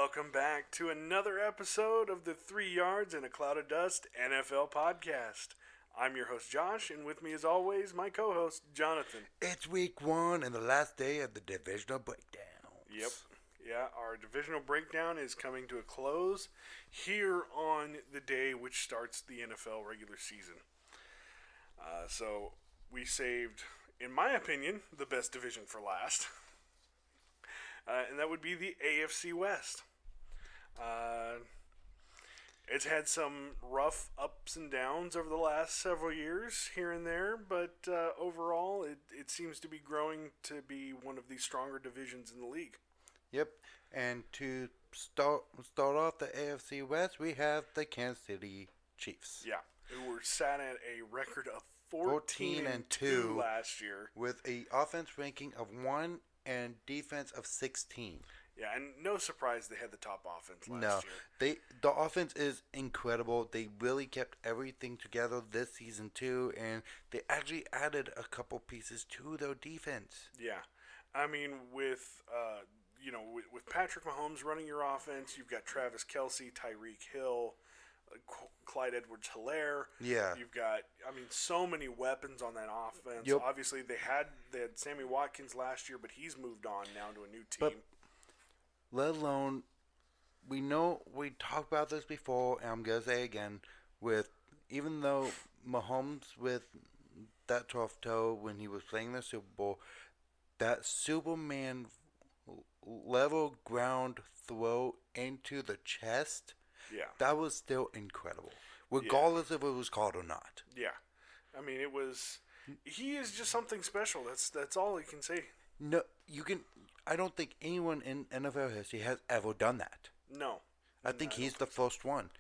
welcome back to another episode of the 3 Yards and a Cloud of Dust NFL podcast. I'm your host, Josh, and with me, as always, my co host, Jonathan. It's week one and the last day of the divisional breakdowns. Yep. Yeah, our divisional breakdown is coming to a close here on the day which starts the NFL regular season. So we saved, in my opinion, the best division for last. And that would be the AFC West. It's had some rough ups and downs over the last several years here and there, but overall it seems to be growing to be one of the stronger divisions in the league. Yep, and to start off the AFC West, we have the Kansas City Chiefs. Yeah, who were sat at a record of 14-2 last year. With a offense ranking of 1 and defense of 16. Yeah, and no surprise they had the top offense last year. The offense is incredible. They really kept everything together this season too, and they actually added a couple pieces to their defense. Yeah, I mean with Patrick Mahomes running your offense, you've got Travis Kelce, Tyreek Hill, Clyde Edwards-Helaire. Yeah. You've got, so many weapons on that offense. Yep. Obviously, they had Sammy Watkins last year, but he's moved on now to a new team. But let alone, we know we talked about this before, and I'm going to say again, even though Mahomes with that 12th toe when he was playing the Super Bowl, that Superman level ground throw into the chest, yeah, that was still incredible, regardless if it was called or not. Yeah, it was. He is just something special. That's all I can say. No, you can. I don't think anyone in NFL history has ever done that. No, I think he's the first one,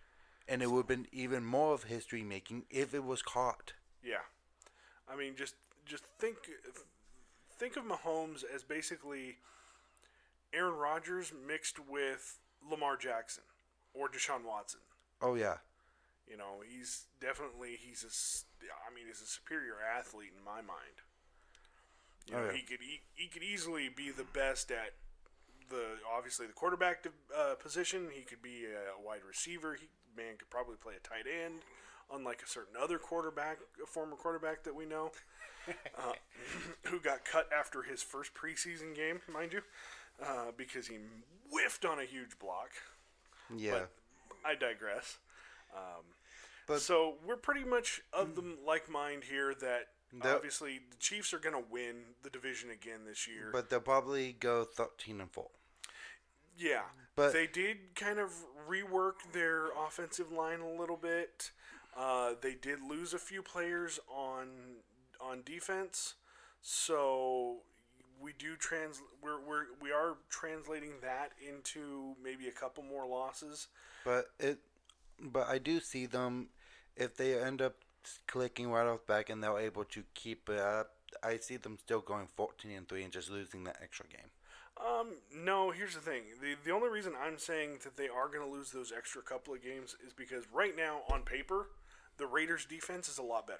and it would have been even more of history making if it was caught. Yeah, just think of Mahomes as basically Aaron Rodgers mixed with Lamar Jackson or Deshaun Watson. Oh yeah. He's a superior athlete in my mind. Yeah. He could easily be the best at the quarterback position. He could be a wide receiver. Man could probably play a tight end, unlike a certain other former quarterback that we know, who got cut after his first preseason game, mind you, because he whiffed on a huge block. Yeah. But I digress. So we're pretty much of the like mind here that obviously the Chiefs are going to win the division again this year. But they'll probably go 13-4. Yeah. But they did kind of rework their offensive line a little bit. They did lose a few players on defense. So we are translating that into maybe a couple more losses. But I do see them, if they end up clicking right off the back and they're able to keep it up, I see them still going 14-3 and just losing that extra game. No, here's the thing. The only reason I'm saying that they are going to lose those extra couple of games is because right now, on paper, the Raiders' defense is a lot better.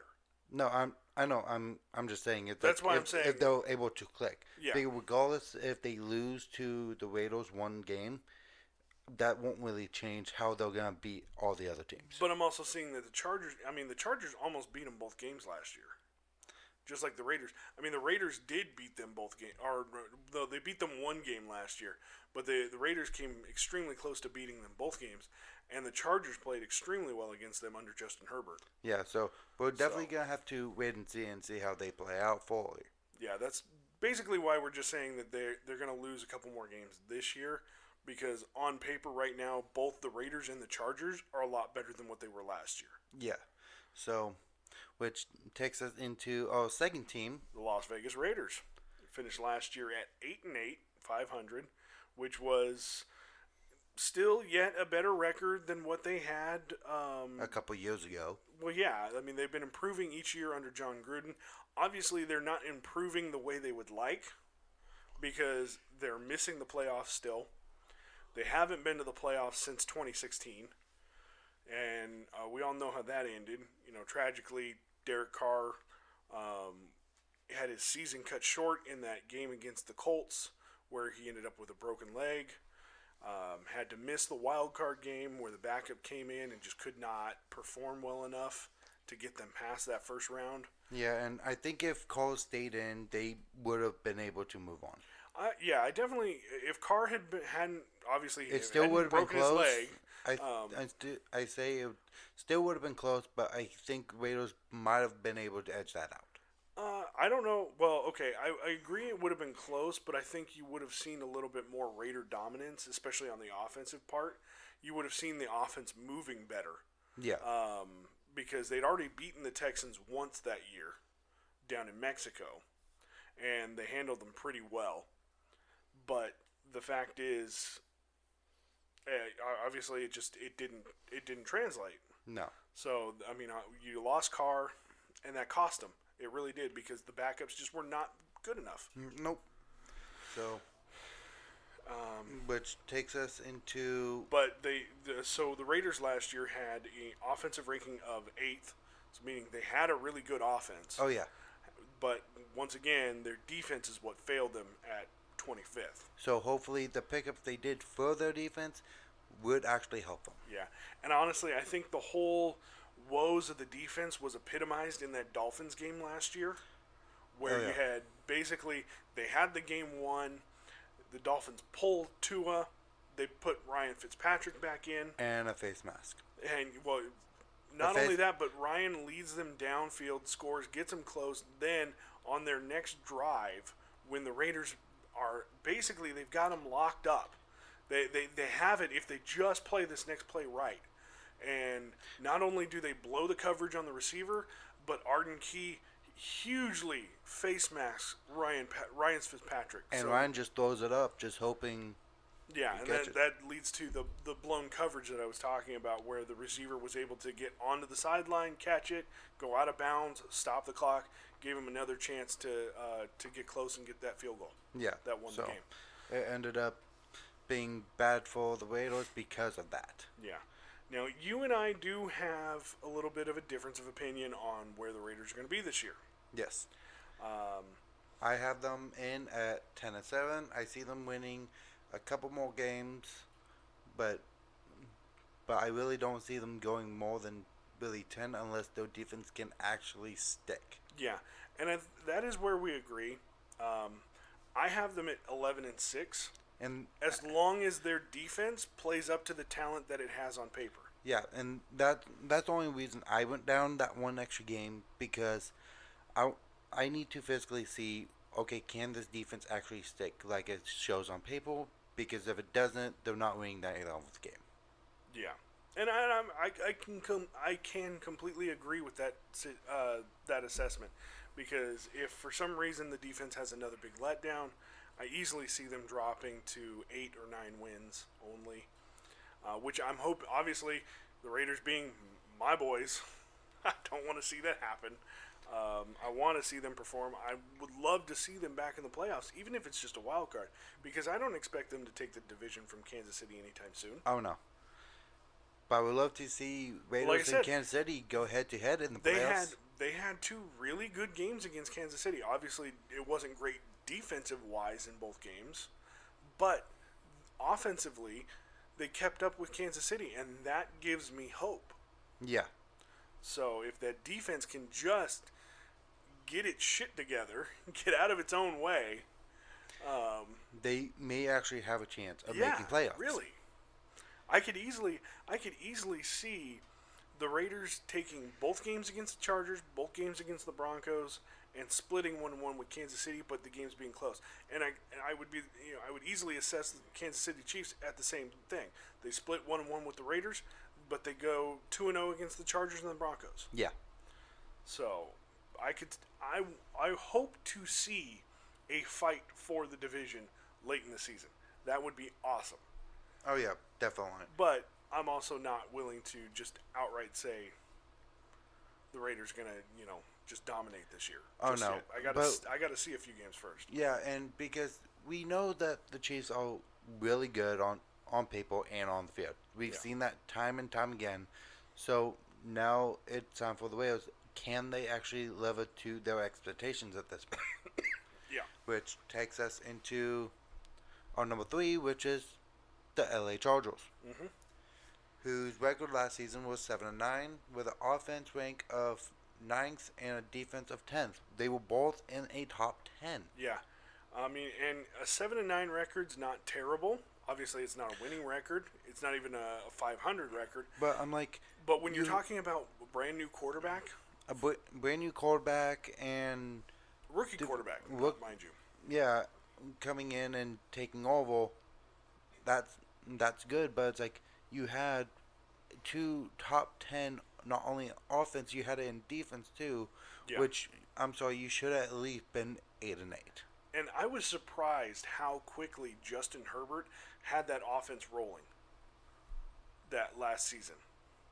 No, I know. I'm just saying I'm saying if they're able to click. Yeah. Regardless if they lose to the Raiders one game, that won't really change how they're gonna beat all the other teams. But I'm also seeing that the Chargers almost beat them both games last year, just like the Raiders. The Raiders did beat them both games, or though they beat them one game last year, but the Raiders came extremely close to beating them both games. And the Chargers played extremely well against them under Justin Herbert. Yeah, so we're definitely going to have to wait and see how they play out fully. Yeah, that's basically why we're just saying that they're going to lose a couple more games this year, because on paper right now, both the Raiders and the Chargers are a lot better than what they were last year. Yeah, so which takes us into our second team. The Las Vegas Raiders finished last year at 8-8, 500, which was still yet a better record than what they had a couple years ago. Well, yeah. They've been improving each year under John Gruden. Obviously, they're not improving the way they would like because they're missing the playoffs still. They haven't been to the playoffs since 2016. And we all know how that ended. Tragically, Derek Carr had his season cut short in that game against the Colts where he ended up with a broken leg. Had to miss the wild card game where the backup came in and just could not perform well enough to get them past that first round. Yeah, and I think if Cole stayed in, they would have been able to move on. Yeah, I definitely. If Carr hadn't obviously It still would have been broken close. his leg, I say it still would have been close, but I think Raiders might have been able to edge that out. I don't know. Well, okay, I agree it would have been close, but I think you would have seen a little bit more Raider dominance, especially on the offensive part. You would have seen the offense moving better. Yeah. Because they'd already beaten the Texans once that year down in Mexico, and they handled them pretty well. But the fact is, obviously, it didn't translate. No. So I mean, you lost Carr, and that cost them. It really did because the backups just were not good enough. Nope. So, which takes us into. But the Raiders last year had an offensive ranking of 8th, so meaning they had a really good offense. Oh yeah. But once again, their defense is what failed them at 25th. So hopefully the pickups they did for their defense would actually help them. Yeah, and honestly, I think the whole woes of the defense was epitomized in that Dolphins game last year, where you had basically they had the game won. The Dolphins pulled Tua. They put Ryan Fitzpatrick back in. And a face mask. And, well, not only that, but Ryan leads them downfield, scores, gets them close. Then, on their next drive, when the Raiders are basically, they've got them locked up. They have it if they just play this next play right. And not only do they blow the coverage on the receiver, but Arden Key hugely face masks Ryan Fitzpatrick. And so, Ryan just throws it up, just hoping. Yeah, and that leads to the blown coverage that I was talking about, where the receiver was able to get onto the sideline, catch it, go out of bounds, stop the clock, gave him another chance to get close and get that field goal. Yeah, that won the game. It ended up being bad for the Raiders because of that. Yeah. Now, you and I do have a little bit of a difference of opinion on where the Raiders are going to be this year. Yes. I have them in at 10-7. I see them winning a couple more games, but I really don't see them going more than really 10 unless their defense can actually stick. Yeah, and that is where we agree. I have them at 11-6. And as long as their defense plays up to the talent that it has on paper. Yeah, and that's the only reason I went down that one extra game, because I need to physically see, okay, can this defense actually stick like it shows on paper? Because if it doesn't, they're not winning that 11th game. Yeah, and I can completely agree with that assessment, because if for some reason the defense has another big letdown, I easily see them dropping to 8 or 9 wins only, which I'm hoping. Obviously, the Raiders being my boys, I don't want to see that happen. I want to see them perform. I would love to see them back in the playoffs, even if it's just a wild card, because I don't expect them to take the division from Kansas City anytime soon. Oh, no. But I would love to see Raiders and Kansas City go head-to-head in the playoffs. They had 2 really good games against Kansas City. Obviously, it wasn't great defensive-wise in both games, but offensively, they kept up with Kansas City, and that gives me hope. Yeah. So if that defense can just get its shit together, get out of its own way, they may actually have a chance of making playoffs. Really. I could easily see the Raiders taking both games against the Chargers, both games against the Broncos, and splitting 1-1 with Kansas City, but the games being close. And I would easily assess the Kansas City Chiefs at the same thing. They split 1-1 with the Raiders, but they go 2-0 against the Chargers and the Broncos. Yeah. So I hope to see a fight for the division late in the season. That would be awesome. Oh yeah, definitely. But I'm also not willing to just outright say the Raiders gonna, just dominate this year. Oh no, I gotta see a few games first. Yeah, and because we know that the Chiefs are really good on paper and on the field. We've seen that time and time again. So now it's time for the Raiders. Can they actually live up to their expectations at this point? Yeah. Which takes us into our number 3, which is the LA Chargers, Mm-hmm. whose record last season was 7-9, with an offense rank of ninth and a defense of 10th. They were both in a top 10. Yeah. I mean, and a 7-9 record's not terrible. Obviously, it's not a winning record. It's not even a 500 record. But I'm like, But when you're talking about a brand new quarterback, a brand new quarterback and rookie quarterback, mind you. yeah, coming in and taking over, that's good. But it's like you had two top 10, not only offense, you had it in defense too. Yeah. Which I'm sorry, you should have at least been 8-8. And I was surprised how quickly Justin Herbert had that offense rolling that last season.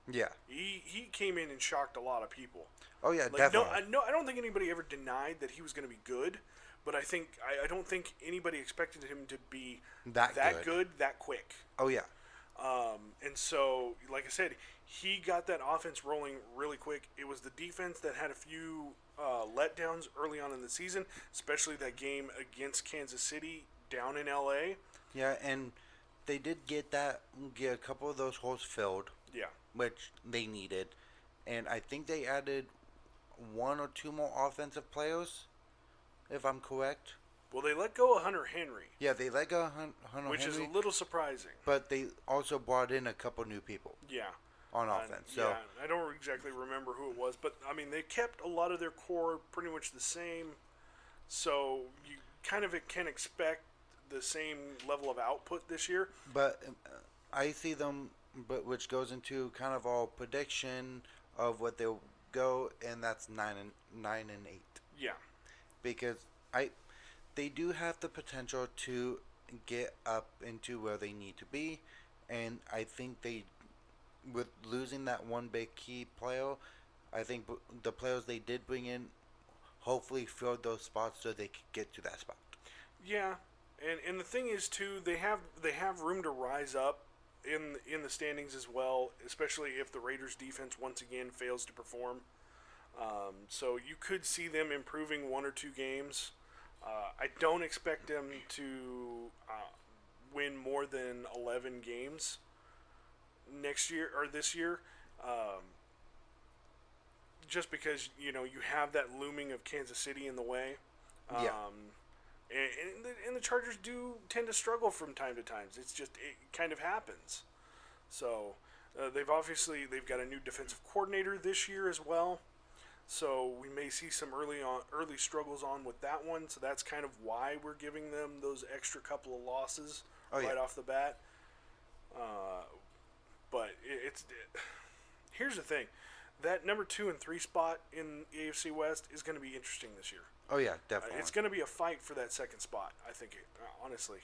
Yeah. He came in and shocked a lot of people. Oh yeah, Like, definitely. I don't think anybody ever denied that he was going to be good, but I don't think anybody expected him to be That good that quick. Oh yeah. And so, like I said, he got that offense rolling really quick. It was the defense that had a few letdowns early on in the season, especially that game against Kansas City down in LA. Yeah, and they did get a couple of those holes filled. Yeah. Which they needed. And I think they added one or two more offensive players, if I'm correct. Well, they let go of Hunter Henry. Yeah, they let go of Hunter Which Henry, is a little surprising. but they also brought in a couple new people. Yeah. On offense. So yeah, I don't exactly remember who it was, but I mean, they kept a lot of their core pretty much the same. So you kind of can expect the same level of output this year. But I see them, which goes into kind of our prediction of what they'll go, and that's 9-8. Yeah. Because they do have the potential to get up into where they need to be, and I think with losing that one big key player, I think the players they did bring in hopefully filled those spots so they could get to that spot. Yeah, and the thing is too, they have room to rise up in the standings as well, especially if the Raiders defense once again fails to perform. So you could see them improving one or two games. I don't expect them to win more than 11 games next year or this year, just because you have that looming of Kansas City in the way. Yeah. And the Chargers do tend to struggle from time to time. It kind of happens. So they've got a new defensive coordinator this year as well. So we may see some early struggles on with that one. So that's kind of why we're giving them those extra couple of losses off the bat. But here's the thing. That number 2 and 3 spot in the AFC West is going to be interesting this year. Oh yeah, definitely. It's going to be a fight for that second spot, I think, honestly.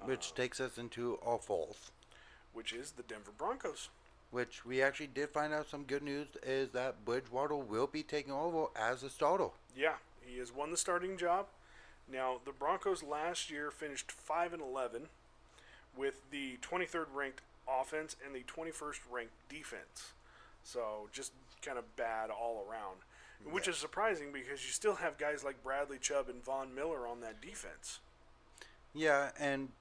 Which takes us into our fourth. Which is the Denver Broncos. Which we actually did find out some good news is that Bridgewater will be taking over as a starter. Yeah, he has won the starting job. Now, the Broncos last year finished 5-11 with the 23rd ranked offense and the 21st ranked defense. So just kind of bad all around. Which is surprising because you still have guys like Bradley Chubb and Von Miller on that defense. Yeah,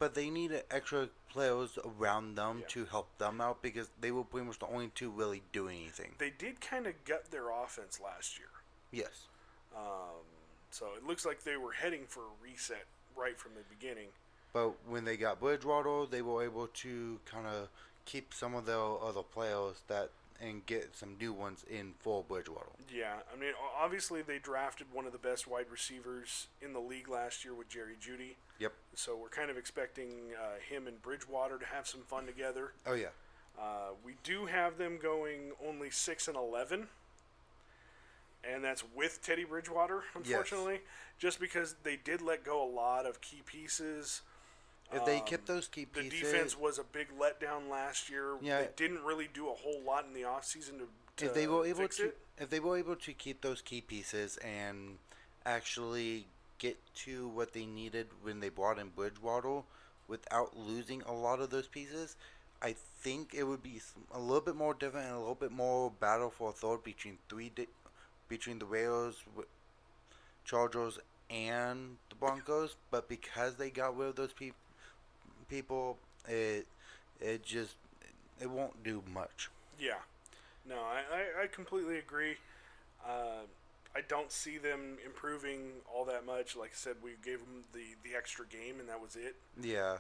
but they need extra players around them to help them out because they were pretty much the only two really doing anything. They did kind of gut their offense last year. Yes. So it looks like they were heading for a reset right from the beginning. But when they got Bridgewater, they were able to kind of keep some of their other players and get some new ones in for Bridgewater. Yeah, I mean, obviously they drafted one of the best wide receivers in the league last year with Jerry Jeudy. Yep. So we're kind of expecting him and Bridgewater to have some fun together. Oh yeah. We do have them going only 6-11, and that's with Teddy Bridgewater, unfortunately, just because they did let go a lot of key pieces. If they kept those key pieces... The defense was a big letdown last year. Yeah. They didn't really do a whole lot in the offseason to if they were able fix it. If they were able to keep those key pieces and actually get to what they needed when they brought in Bridgewater without losing a lot of those pieces, I think it would be a little bit more different and a little bit more battle for a third between the Raiders, Chargers, and the Broncos. But because they got rid of those pieces, people, it just it won't do much. Yeah. No, I completely agree. I don't see them improving all that much. Like I said, we gave them the extra game, and that was it. Yeah.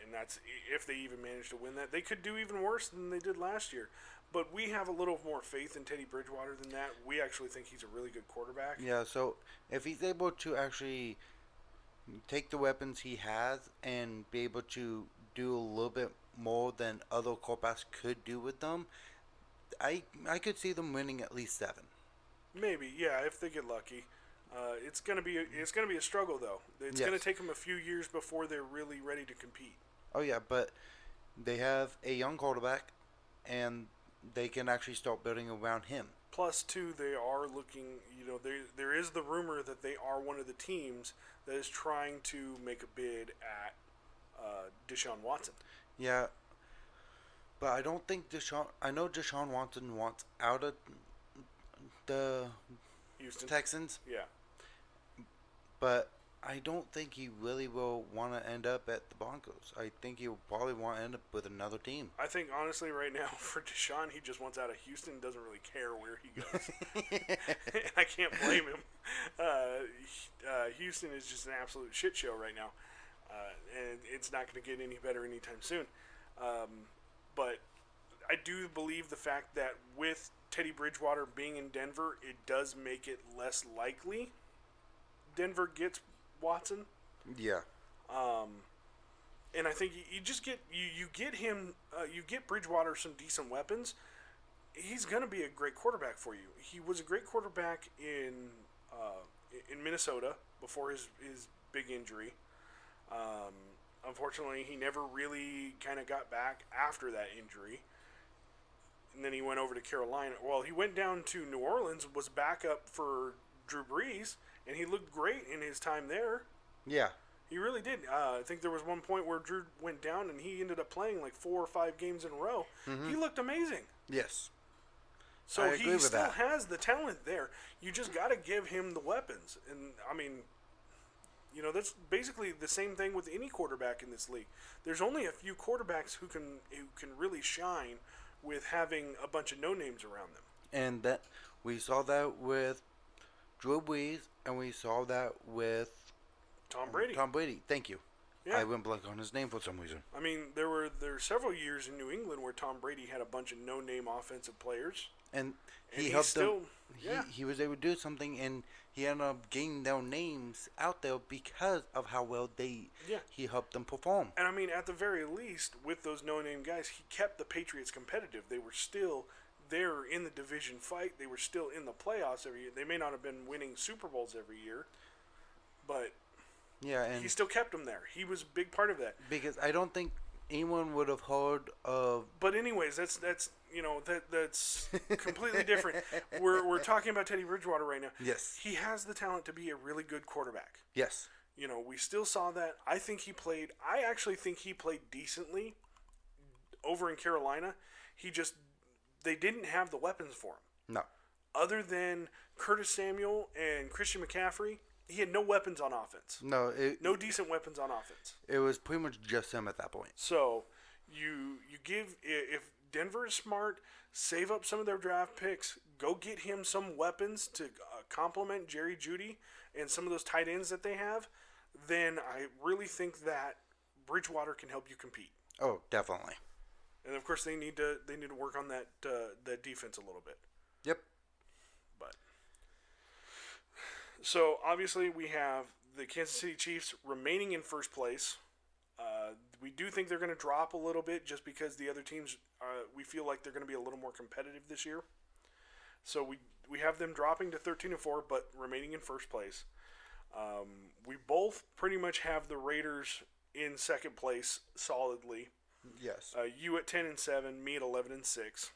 And that's if they even managed to win that. They could do even worse than they did last year. But we have a little more faith in Teddy Bridgewater than that. We actually think he's a really good quarterback. Yeah, so if he's able to actually take the weapons he has and be able to do a little bit more than other quarterbacks could do with them, I could see them winning at least 7. Maybe, yeah, if they get lucky. It's gonna be a struggle though. It's Yes. gonna take them a few years before they're really ready to compete. Oh yeah, but they have a young quarterback, and they can actually start building around him. Plus, too, they are looking. There is the rumor that they are one of the teams that is trying to make a bid at Deshaun Watson. Yeah, but I don't think Deshaun. I know Deshaun Watson wants out of the Houston. Texans, Yeah. but I don't think he really will want to end up at the Broncos. I think he'll probably want to end up with another team. I think, honestly, right now, for Deshaun, he just wants out of Houston, doesn't really care where he goes. I can't blame him. Houston is just an absolute shit show right now. And it's not going to get any better anytime soon. But I do believe the fact that with Teddy Bridgewater being in Denver, it does make it less likely Denver gets Watson. Yeah. And I think you just get you get him you get Bridgewater some decent weapons. He's gonna be a great quarterback for you. He was a great quarterback in Minnesota before his big injury. Unfortunately, he never really kind of got back after that injury. And then he went over to Carolina. Well, he went down to New Orleans, was backup for Drew Brees, and he looked great in his time there. Yeah. He really did. I think there was one point where Drew went down and he ended up playing like 4 or 5 games in a row. Mm-hmm. He looked amazing. Yes. So I agree he with still that. has the talent there. You just got to give him the weapons. And, I mean, that's basically the same thing with any quarterback in this league. There's only a few quarterbacks who can really shine with having a bunch of no-names around them. And that we saw that with Drew Brees, and we saw that with Tom Brady. Tom Brady. Thank you. Yeah. I went blank on his name for some reason. I mean, there were several years in New England where Tom Brady had a bunch of no-name offensive players. And he helped still, them. yeah. He was able to do something, and he ended up getting their names out there because of how well he helped them perform. And I mean, at the very least, with those no-name guys, he kept the Patriots competitive. They were still there in the division fight. They were still in the playoffs every year. They may not have been winning Super Bowls every year, but yeah, and he still kept them there. He was a big part of that. Because I don't think anyone would have heard of. But anyways, that's completely different. We're talking about Teddy Bridgewater right now. Yes. He has the talent to be a really good quarterback. Yes. We still saw that. I actually think he played decently over in Carolina. They didn't have the weapons for him. No. Other than Curtis Samuel and Christian McCaffrey, he had no weapons on offense. No. No decent weapons on offense. It was pretty much just him at that point. So you give, if Denver is smart, save up some of their draft picks, go get him some weapons to complement Jerry Jeudy and some of those tight ends that they have, then I really think that Bridgewater can help you compete. Oh, definitely. And of course they need to work on that defense a little bit. Yep. But so obviously we have the Kansas City Chiefs remaining in first place. We do think they're going to drop a little bit just because the other teams, we feel like they're going to be a little more competitive this year. So we have them dropping to 13-4, but remaining in first place. We both pretty much have the Raiders in second place solidly. Yes. You at 10-7, me at 11-6.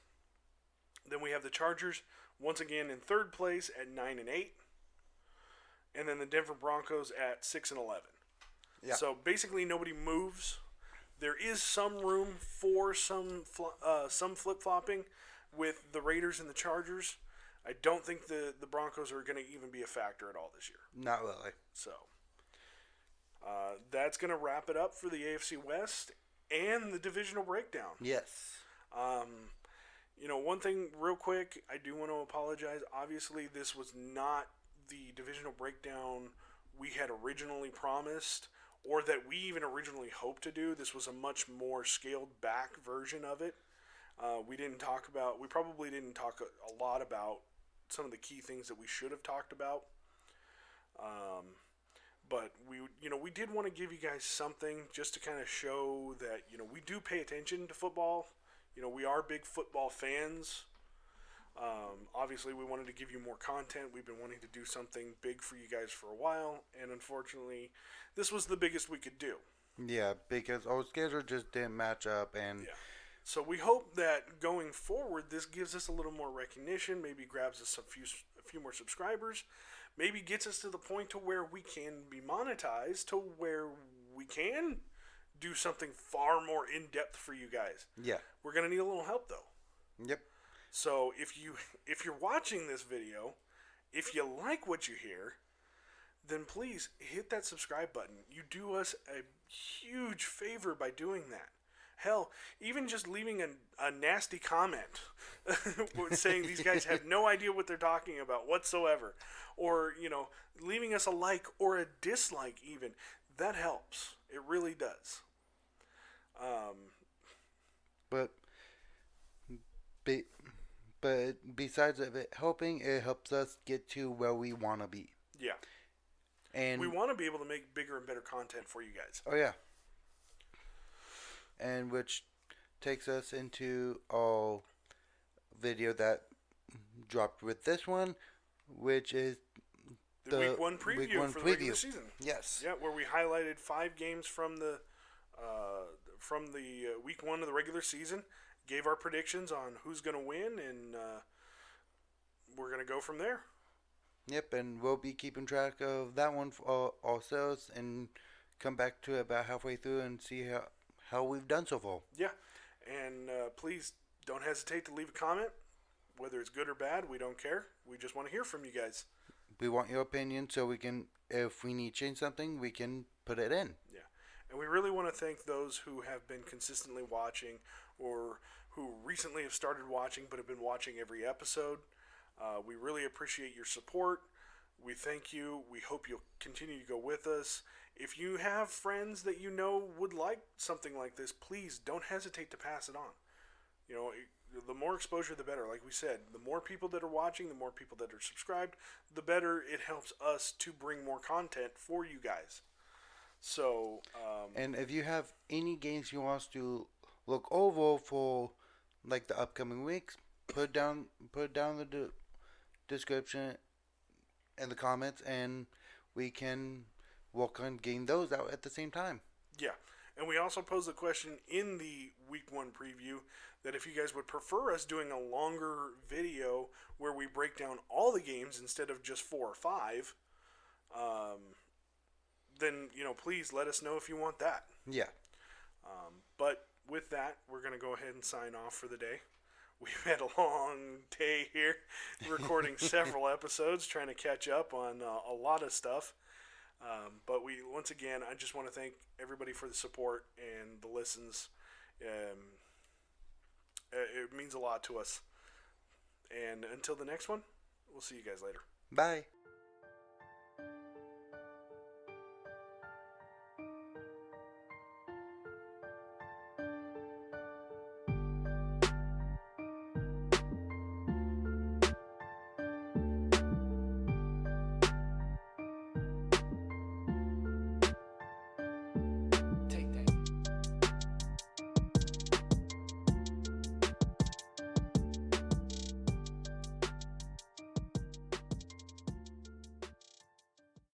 Then we have the Chargers once again in third place at 9-8, and then the Denver Broncos at 6-11. Yeah. So basically nobody moves. There is some room for some flip-flopping with the Raiders and the Chargers. I don't think the Broncos are going to even be a factor at all this year. Not really. So, That's going to wrap it up for the AFC West and the divisional breakdown. Yes. One thing real quick, I do want to apologize. Obviously, this was not the divisional breakdown we had originally promised or that we even originally hoped to do. This was a much more scaled back version of it. We probably didn't talk a lot about some of the key things that we should have talked about. But we did want to give you guys something just to kind of show that, we do pay attention to football. We are big football fans. Obviously, we wanted to give you more content. We've been wanting to do something big for you guys for a while, and unfortunately, this was the biggest we could do. Yeah, because our schedule just didn't match up, and yeah. So we hope that going forward, this gives us a little more recognition, maybe grabs us a few more subscribers, maybe gets us to the point to where we can be monetized, to where we can do something far more in-depth for you guys. Yeah. We're going to need a little help, though. Yep. So if you're watching this video, if you like what you hear, then please hit that subscribe button. You do us a huge favor by doing that. Hell, even just leaving a nasty comment saying these guys have no idea what they're talking about whatsoever, or leaving us a like or a dislike even, that helps. It really does. But besides of it helping, it helps us get to where we want to be. Yeah. And we want to be able to make bigger and better content for you guys. Oh, yeah. And which takes us into our video that dropped with this one, which is the week one preview for the regular season. Yes. Yeah, where we highlighted 5 games from the week 1 of the regular season, gave our predictions on who's going to win, and we're going to go from there. Yep, and we'll be keeping track of that one for ourselves and come back to it about halfway through and see how we've done so far. Yeah, and please don't hesitate to leave a comment, whether it's good or bad. We don't care. We just want to hear from you guys. We want your opinion so we can, if we need to change something, we can put it in. Yeah, and we really want to thank those who have been consistently watching or who recently have started watching but have been watching every episode. We really appreciate your support. We thank you. We hope you'll continue to go with us. If you have friends that would like something like this, please don't hesitate to pass it on. The more exposure, the better. Like we said, the more people that are watching, the more people that are subscribed, the better it helps us to bring more content for you guys. So, and if you have any games you want us to look over for, like the upcoming weeks, put down the description and the comments, and we can work on getting those out at the same time. Yeah, and we also posed the question in the week 1 preview that if you guys would prefer us doing a longer video where we break down all the games instead of just 4 or 5, then please let us know if you want that. Yeah. But with that, we're going to go ahead and sign off for the day. We've had a long day here, recording several episodes, trying to catch up on a lot of stuff. But once again, I just want to thank everybody for the support and the listens. It means a lot to us. And until the next one, we'll see you guys later. Bye.